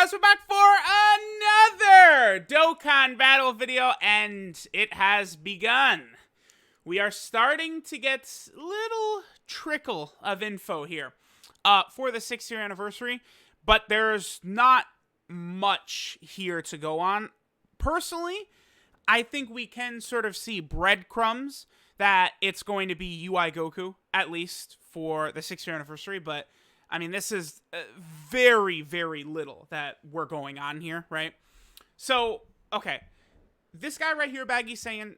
guys, we're back for another Dokkan battle video, and it has begun. We are starting to get a little trickle of info here for the 6-year anniversary, but there's not much here to go on. Personally, I think we can sort of see breadcrumbs that it's going to be UI Goku, at least for the 6-year anniversary, but I mean, this is very, very little that we're going on here, right? So, okay. This guy right here, Baggy, saying,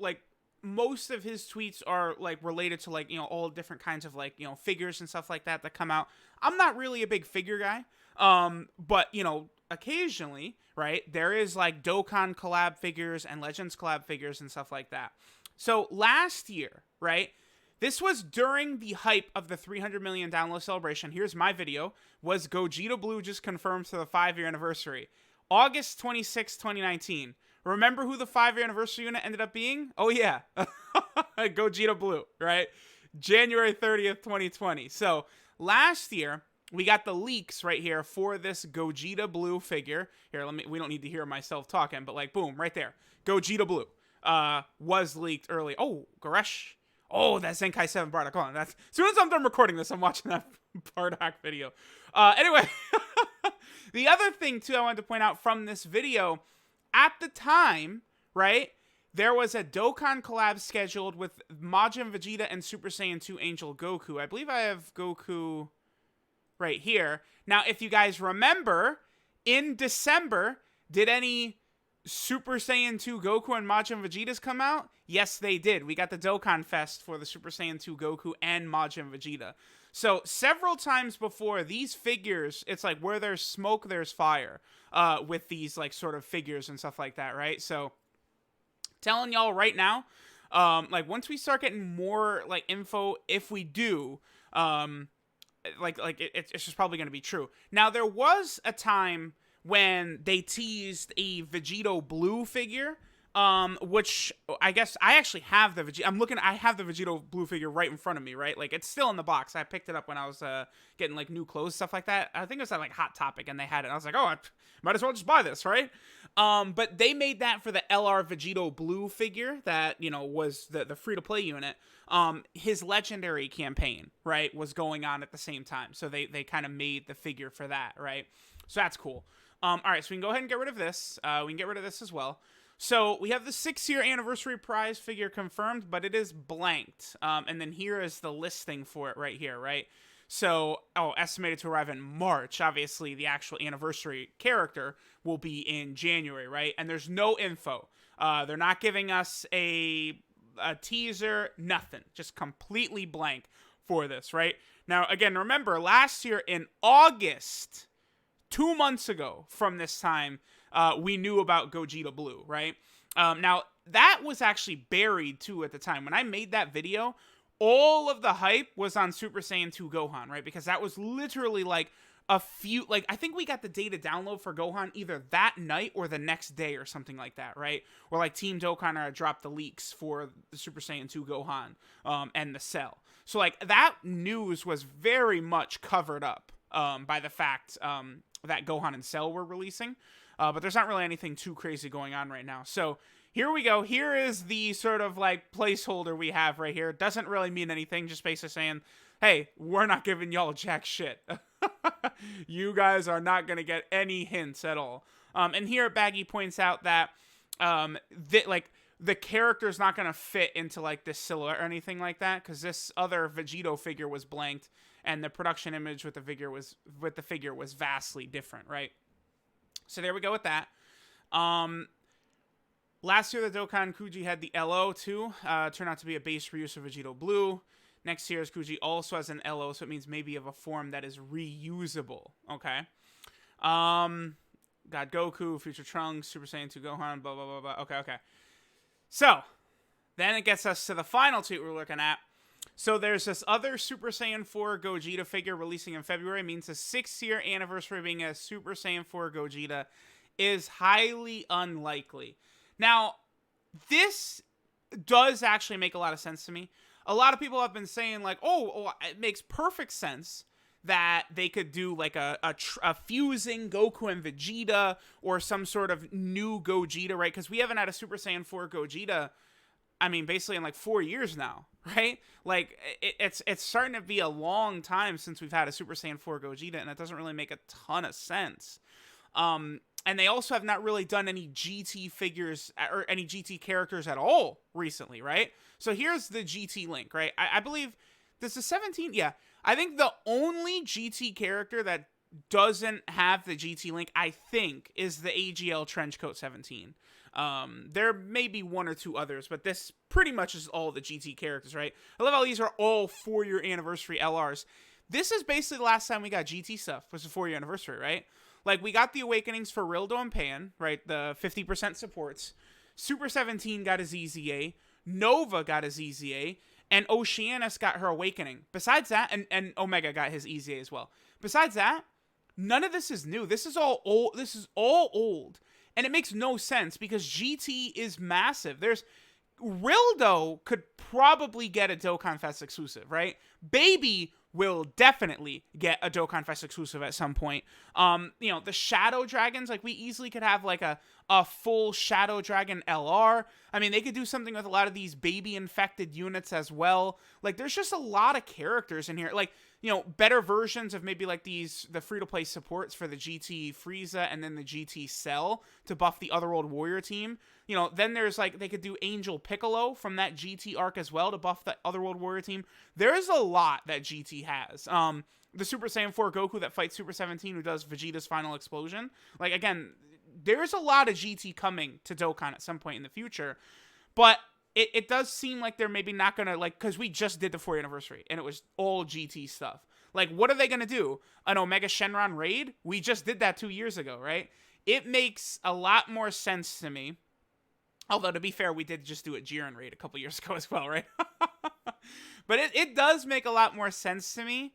like, most of his tweets are, like, related to, like, you know, all different kinds of, like, you know, figures and stuff like that come out. I'm not really a big figure guy, but, you know, occasionally, right, there is, like, Dokkan collab figures and Legends collab figures and stuff like that. So, last year, right, this was during the hype of the 300 million download celebration. Here's my video. Was Gogeta Blue just confirmed for the 5-year anniversary? August 26, 2019. Remember who the 5-year anniversary unit ended up being? Oh, yeah. Gogeta Blue, right? January 30th, 2020. So, last year, we got the leaks right here for this Gogeta Blue figure. Here, we don't need to hear myself talking, but like, boom, right there. Gogeta Blue was leaked early. Oh, Goresh. Oh, that Zenkai 7 Bardock. Hold on. As soon as I'm done recording this, I'm watching that Bardock video. Anyway, the other thing, too, I wanted to point out from this video, at the time, right, there was a Dokkan collab scheduled with Majin Vegeta and Super Saiyan 2 Angel Goku. I believe I have Goku right here. Now, if you guys remember, in December, did any Super Saiyan 2 Goku and Majin Vegetas come out? Yes, they did. We got the Dokkan Fest for the Super Saiyan 2 Goku and Majin Vegeta. So, several times before, these figures, it's like where there's smoke, there's fire with these, like, sort of figures and stuff like that, right? So, telling y'all right now, like, once we start getting more, like, info, if we do, it's just probably going to be true. Now, there was a time when they teased a Vegito Blue figure, which I guess I actually have the Vegito. I have the Vegito Blue figure right in front of me, right? Like, it's still in the box. I picked it up when I was getting, like, new clothes, stuff like that. I think it was at, like, Hot Topic, and they had it. I was like, oh, I might as well just buy this, right? But they made that for the LR Vegito Blue figure that, you know, was the free-to-play unit. His legendary campaign, right, was going on at the same time. So they kind of made the figure for that, right? So that's cool. All right, so we can go ahead and get rid of this. We can get rid of this as well. So we have the 6-year anniversary prize figure confirmed, but it is blanked. And then here is the listing for it right here, right? So, estimated to arrive in March. Obviously, the actual anniversary character will be in January, right? And there's no info. They're not giving us a teaser, nothing. Just completely blank for this, right? Now, again, remember, last year in August, 2 months ago from this time, we knew about Gogeta Blue, right? Now, that was actually buried, too, at the time. When I made that video, all of the hype was on Super Saiyan 2 Gohan, right? Because that was literally, like, a few... Like, I think we got the data download for Gohan either that night or the next day or something like that, right? Or, like, Team Dokkan dropped the leaks for the Super Saiyan 2 Gohan and the Cell. So, like, that news was very much covered up by the fact that Gohan and Cell were releasing. But there's not really anything too crazy going on right now. So here we go. Here is the sort of like placeholder we have right here. It doesn't really mean anything. Just basically saying, hey, we're not giving y'all jack shit. You guys are not going to get any hints at all. And here Baggy points out that the character is not going to fit into like this silhouette or anything like that, because this other Vegito figure was blanked and the production image with the figure was vastly different, right? So there we go with that. Last year, the Dokkan Kuji had the LO too. Turned out to be a base reuse of Vegito Blue. Next year's Kuji also has an LO, so it means maybe of a form that is reusable. Okay. God Goku, Future Trunks, Super Saiyan 2 Gohan, blah, blah, blah, blah. Okay. So, then it gets us to the final tweet we're looking at. So there's this other Super Saiyan 4 Gogeta figure releasing in February. It means the 6-year anniversary of being a Super Saiyan 4 Gogeta is highly unlikely. Now, this does actually make a lot of sense to me. A lot of people have been saying, like, oh, it makes perfect sense that they could do like a fusing Goku and Vegeta, or some sort of new Gogeta, right? Because we haven't had a Super Saiyan 4 Gogeta, I mean, basically in like 4 years now, right? Like, it's starting to be a long time since we've had a Super Saiyan 4 Gogeta, and it doesn't really make a ton of sense. And they also have not really done any GT figures or any GT characters at all recently, right? So here's the GT link, right? I believe this is 17. Yeah, I think the only GT character that doesn't have the GT link, I think, is the AGL Trenchcoat 17. There may be one or two others, but this pretty much is all the GT characters, right? I love how these are all 4-year anniversary LRs. This is basically the last time we got GT stuff, was the 4-year anniversary, right? Like, we got the Awakenings for Rildo and Pan, right? The 50% supports. Super 17 got his EZA. Nova got his EZA. And Oceanus got her Awakening. Besides that, and Omega got his EZA as well. Besides that, none of this is new. This is all old. This is all old. And it makes no sense because GT is massive. Rildo could probably get a Dokkan Fest exclusive, right? Baby will definitely get a Dokkan Fest exclusive at some point. The Shadow Dragons, like, we easily could have like a full Shadow Dragon LR. I mean, they could do something with a lot of these baby infected units as well. Like, there's just a lot of characters in here. Like, better versions of maybe like the free-to-play supports for the GT Frieza and then the GT Cell to buff the Otherworld Warrior team. Then there's like, they could do Angel Piccolo from that GT arc as well to buff the Otherworld Warrior team. There's a lot that GT has. The Super Saiyan 4 Goku that fights Super 17 who does Vegeta's final explosion. Like, again, there's a lot of GT coming to Dokkan at some point in the future. But it does seem like they're maybe not going to, like, because we just did the 4th anniversary and it was all GT stuff. Like, what are they going to do? An Omega Shenron raid? We just did that 2 years ago, right? It makes a lot more sense to me. Although, to be fair, we did just do a Jiren raid a couple years ago as well, right? But it does make a lot more sense to me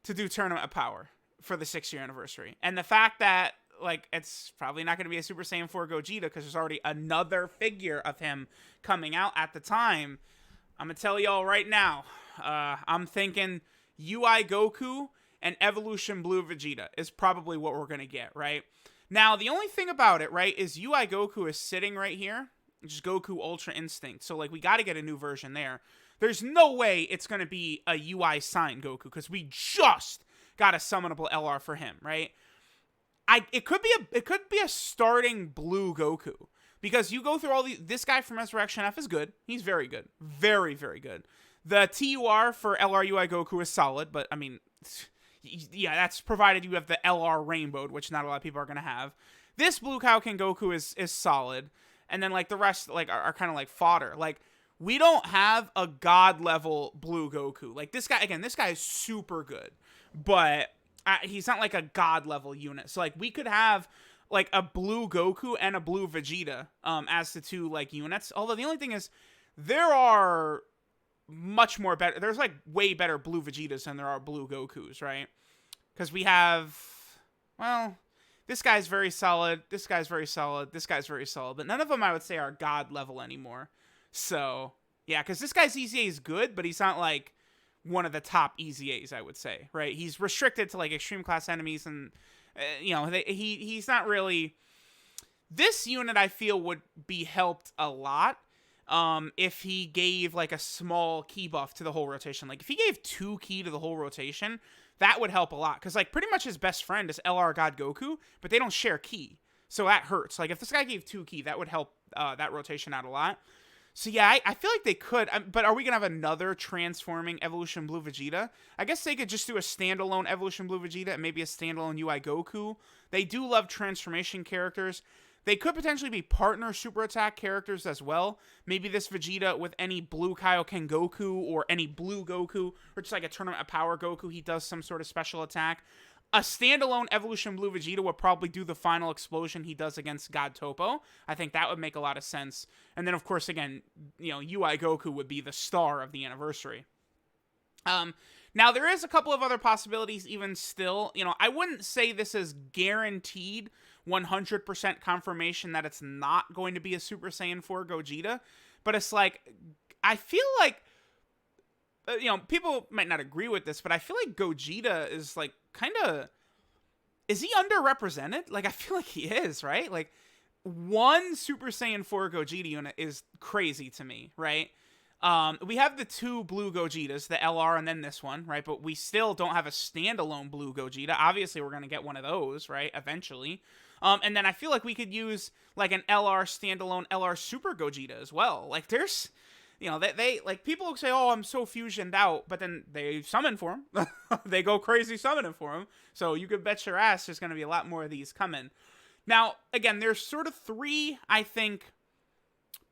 to do Tournament of Power for the 6-year anniversary. And the fact that, like, it's probably not going to be a Super Saiyan 4 Gogeta because there's already another figure of him coming out at the time. I'm going to tell y'all right now, I'm thinking UI Goku and Evolution Blue Vegeta is probably what we're going to get, right? Now, the only thing about it, right, is UI Goku is sitting right here, which is Goku Ultra Instinct. So, like, we got to get a new version there. There's no way it's going to be a UI signed Goku because we just got a summonable LR for him, right? It could be a starting blue Goku because you go through all this guy from Resurrection F is good. He's very good. Very, very good. The TUR for LR UI Goku is solid, but I mean, yeah, that's provided you have the LR Rainbowed, which not a lot of people are going to have. This Blue Kaioken Goku is solid. And then, like, the rest, like, are kind of like fodder. Like, we don't have a god level Blue Goku. Like, this guy is super good. But he's not like a god level unit. So, like, we could have like a Blue Goku and a Blue Vegeta as the two, like, units. Although the only thing is, there are much more better. There's, like, way better Blue Vegetas than there are Blue Gokus, right? Because we have, well, this guy's very solid. This guy's very solid. This guy's very solid. But none of them, I would say, are god level anymore. So, yeah, because this guy's EZA is good, but he's not, like, one of the top EZAs, I would say, right? He's restricted to, like, extreme class enemies, and, he's not really... This unit, I feel, would be helped a lot if he gave, like, a small key buff to the whole rotation. Like, if he gave 2 key to the whole rotation, that would help a lot. Because, like, pretty much his best friend is LR God Goku, but they don't share key. So that hurts. Like, if this guy gave 2 key, that would help that rotation out a lot. So, yeah, I feel like they could. But are we going to have another transforming Evolution Blue Vegeta? I guess they could just do a standalone Evolution Blue Vegeta and maybe a standalone UI Goku. They do love transformation characters. They could potentially be partner super attack characters as well. Maybe this Vegeta with any Blue Kaioken Goku or any Blue Goku, or just like a Tournament of Power Goku, he does some sort of special attack. A standalone Evolution Blue Vegeta would probably do the final explosion he does against God Topo. I think that would make a lot of sense. And then, of course, again, UI Goku would be the star of the anniversary. Now, there is a couple of other possibilities even still. I wouldn't say this is guaranteed 100% confirmation that it's not going to be a Super Saiyan 4 Gogeta, but it's like, I feel like people might not agree with this, but I feel like Gogeta is like kind of, is he underrepresented? Like, I feel like he is, right? Like, one Super Saiyan 4 Gogeta unit is crazy to me, right? We have the 2 blue Gogetas, the LR and then this one, right? But we still don't have a standalone blue Gogeta. Obviously, we're going to get one of those, right? Eventually. And then I feel like we could use like an LR standalone LR Super Gogeta as well. Like, there's, they like, people say, oh, I'm so fusioned out, but then they summon for him. They go crazy summoning for him. So you could bet your ass there's going to be a lot more of these coming. Now, again, there's sort of 3, I think,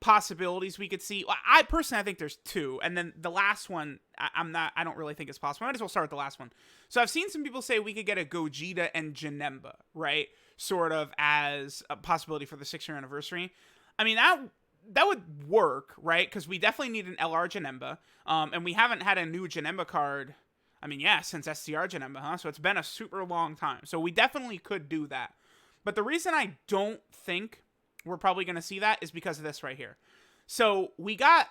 possibilities we could see. I personally, I think there's 2, and then the last one, I don't really think it's possible. I might as well start with the last one. So I've seen some people say we could get a Gogeta and Janemba, right? Sort of as a possibility for the 6-year anniversary. I mean, that would work, right? Because we definitely need an LR Janemba, and we haven't had a new Janemba card, I mean, yeah, since STR Janemba, huh? So it's been a super long time. So we definitely could do that. But the reason I don't think we're probably going to see that is because of this right here. So we got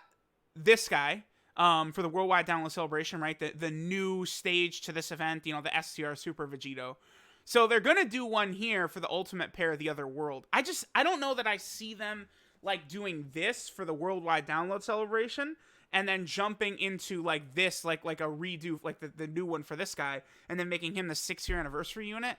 this guy for the Worldwide Download Celebration, right? The new stage to this event, the STR Super Vegito. So they're going to do one here for the Ultimate Pair of the Other World. I don't know that I see them like doing this for the Worldwide Download Celebration and then jumping into like this, like a redo, like the new one for this guy, and then making him the 6-year anniversary unit.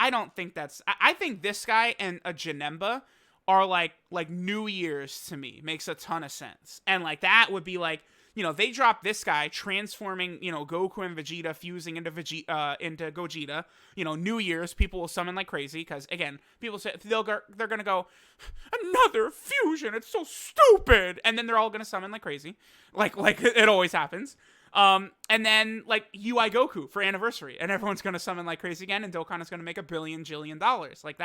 I don't think that's... I think this guy and a Janemba are like New Year's to me. Makes a ton of sense. And like that would be like, they drop this guy transforming, Goku and Vegeta fusing into Gogeta. New Year's, people will summon like crazy because, again, people say they're going to go, another fusion, it's so stupid. And then they're all going to summon like crazy. Like it always happens. And then like UI Goku for anniversary, and everyone's gonna summon like crazy again, and Dokkan is gonna make $1 billion jillion. Like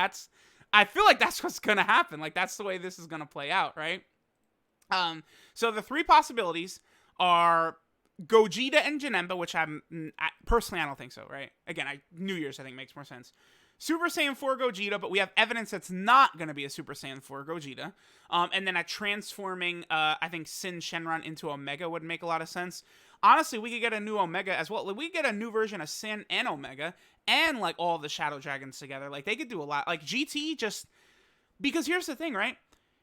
I feel like that's what's gonna happen. Like that's the way this is gonna play out, right? So the 3 possibilities are Gogeta and Janemba, which personally I don't think so, right? Again, New Year's I think makes more sense. Super Saiyan 4 Gogeta, but we have evidence that's not going to be a Super Saiyan 4 Gogeta. And then a transforming, I think, Sin Shenron into Omega would make a lot of sense. Honestly, we could get a new Omega as well. Like, we could get a new version of Sin and Omega and, like, all the Shadow Dragons together. Like, they could do a lot. Like, GT just... Because here's the thing, right?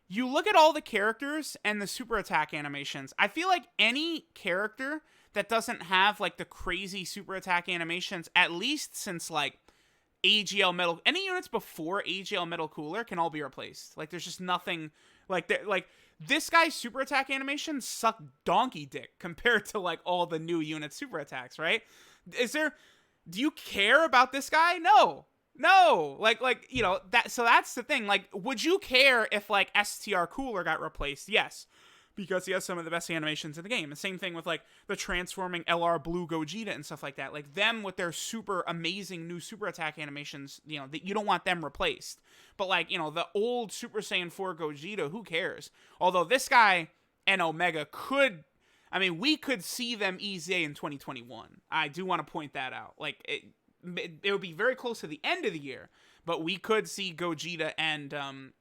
You look at all the characters and the super attack animations. I feel like any character that doesn't have, like, the crazy super attack animations, at least since, like, AGL Metal, any units before AGL Metal Cooler can all be replaced. Like, there's just nothing, like, this guy's super attack animations suck donkey dick compared to, like, all the new unit super attacks, right? Do you care about this guy? No, like, so that's the thing. Like, would you care if, like, STR Cooler got replaced? Yes. Because he has some of the best animations in the game. And same thing with, like, the transforming LR Blue Gogeta and stuff like that. Like, them with their super amazing new super attack animations, you don't want them replaced. But, like, the old Super Saiyan 4 Gogeta, who cares? Although this guy and Omega we could see them EZA in 2021. I do want to point that out. Like, it would be very close to the end of the year, but we could see Gogeta and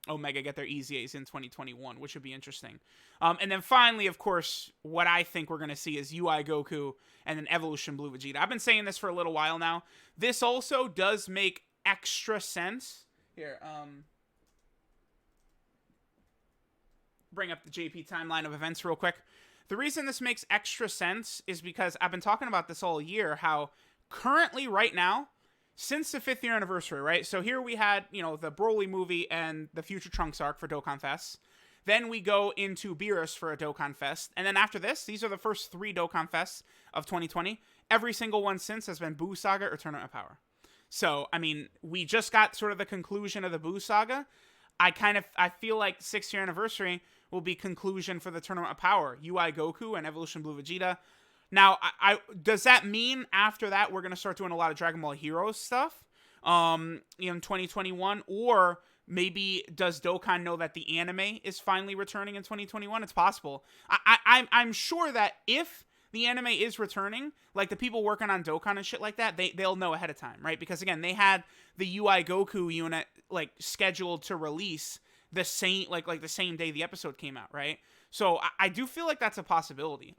Omega get their EZAs in 2021, which would be interesting. And then finally, of course, what I think we're going to see is UI Goku and then Evolution Blue Vegeta. I've been saying this for a little while now. This also does make extra sense. Here, bring up the JP timeline of events real quick. The reason this makes extra sense is because I've been talking about this all year, how currently, right now, since the 5th year anniversary, right? So here we had, the Broly movie and the Future Trunks arc for Dokkan Fest. Then we go into Beerus for a Dokkan Fest. And then after this, these are the first 3 Dokkan Fests of 2020. Every single one since has been Buu Saga or Tournament of Power. So, we just got sort of the conclusion of the Buu Saga. I feel like 6th year anniversary will be conclusion for the Tournament of Power. UI Goku and Evolution Blue Vegeta. Now, does that mean after that we're going to start doing a lot of Dragon Ball Heroes stuff in 2021? Or maybe does Dokkan know that the anime is finally returning in 2021? It's possible. I'm sure that if the anime is returning, like the people working on Dokkan and shit like that, they'll know ahead of time, right? Because again, they had the UI Goku unit like scheduled to release the same the same day the episode came out, right? So I do feel like that's a possibility.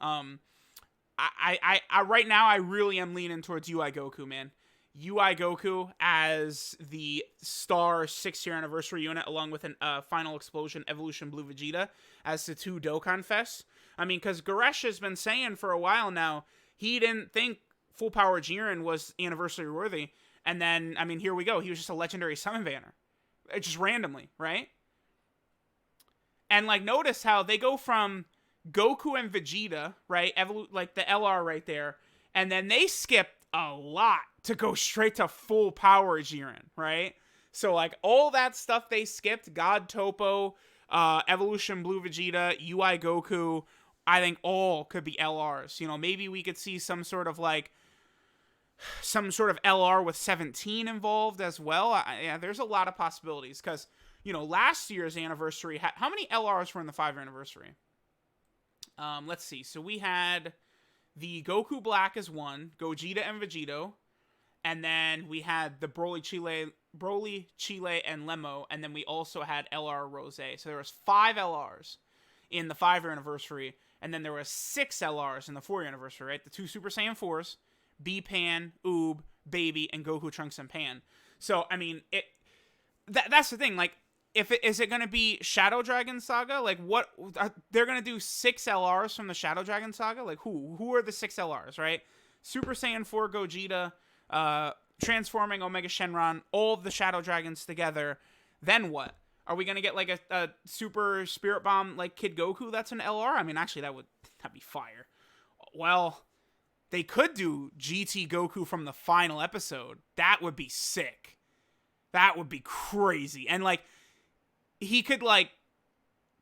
right now I really am leaning towards UI Goku, man. UI Goku as the star 6-year anniversary unit, along with an Final Explosion Evolution Blue Vegeta as the 2 Dokkan Fests. I mean, because Goresh has been saying for a while now he didn't think Full Power Jiren was anniversary worthy, and then I mean here we go. He was just a legendary summon banner, just randomly, right? And like notice how they go from Goku and Vegeta, right? Like the LR right there, and then they skip a lot to go straight to Full Power Jiren, right? So like all that stuff they skipped, God Topo, Evolution Blue Vegeta, UI Goku, I think all could be LRs. You know, maybe we could see some sort of LR with 17 involved as well. Yeah, there's a lot of possibilities because, you know, last year's anniversary, how many LRs were in the 5-year anniversary? Let's see. So we had the Goku Black as 1, Gogeta and Vegito, and then we had the Broly, Chile, and Lemo, and then we also had LR Rose. So there was 5 LRs in the 5-year anniversary, and then there was 6 LRs in the 4-year anniversary, right? The 2 Super Saiyan 4s, B-Pan, Oob, Baby, and Goku Trunks and Pan. So, I mean, that's the thing, like, is it going to be Shadow Dragon Saga? Like, what they're going to do 6 LRs from the Shadow Dragon Saga? Like, who are the 6 LRs, right? Super Saiyan 4 Gogeta, transforming Omega Shenron, all of the Shadow Dragons together. Then what? Are we going to get like a Super Spirit Bomb like Kid Goku that's an LR? I mean, actually that'd be fire. Well, they could do GT Goku from the final episode. That would be sick. That would be crazy. And like he could like,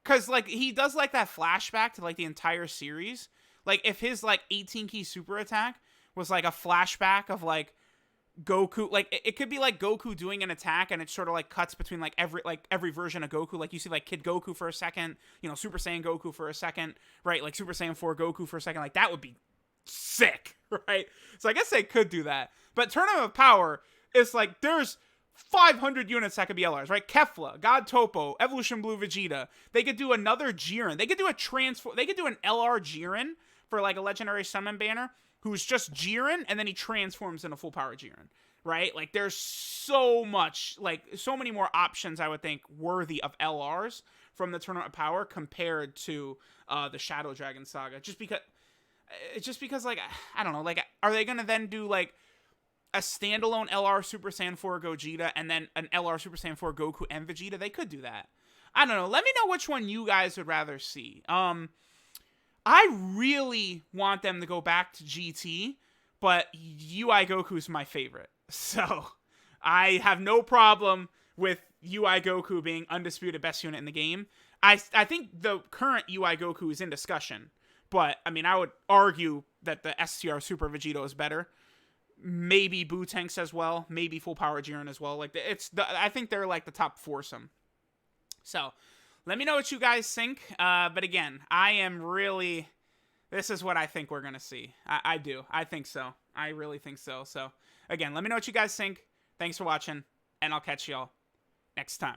cause like he does like that flashback to like the entire series. Like if his like 18 key super attack was like a flashback of like Goku, like it could be like Goku doing an attack and it sort of like cuts between like every version of Goku. Like you see like Kid Goku for a second, you know, Super Saiyan Goku for a second, right? Like Super Saiyan 4 Goku for a second. Like that would be sick, right? So I guess they could do that. But Tournament of Power is like there's 500 units that could be LRs, right? Kefla, God Topo, Evolution Blue Vegeta. They could do another Jiren. They could do they could do an LR Jiren for like a legendary summon banner who's just Jiren and then he transforms into Full Power Jiren, right? Like there's so many more options I would think worthy of LRs from the Tournament of Power compared to the Shadow Dragon Saga. Just because like I don't know, like are they gonna then do like a standalone LR Super Saiyan 4 Gogeta and then an LR Super Saiyan 4 Goku and Vegeta? They could do that. I don't know. Let me know which one you guys would rather see. I really want them to go back to GT, but UI Goku's my favorite. So I have no problem with UI Goku being undisputed best unit in the game. I think the current UI Goku is in discussion, but I mean I would argue that the STR Super Vegito is better. Maybe Bootanks as well. Maybe Full Power Jiren as well. Like I think they're like the top foursome. So let me know what you guys think. But again, this is what I think we're gonna see. I do. I think so. I really think so. So again, let me know what you guys think. Thanks for watching, and I'll catch y'all next time.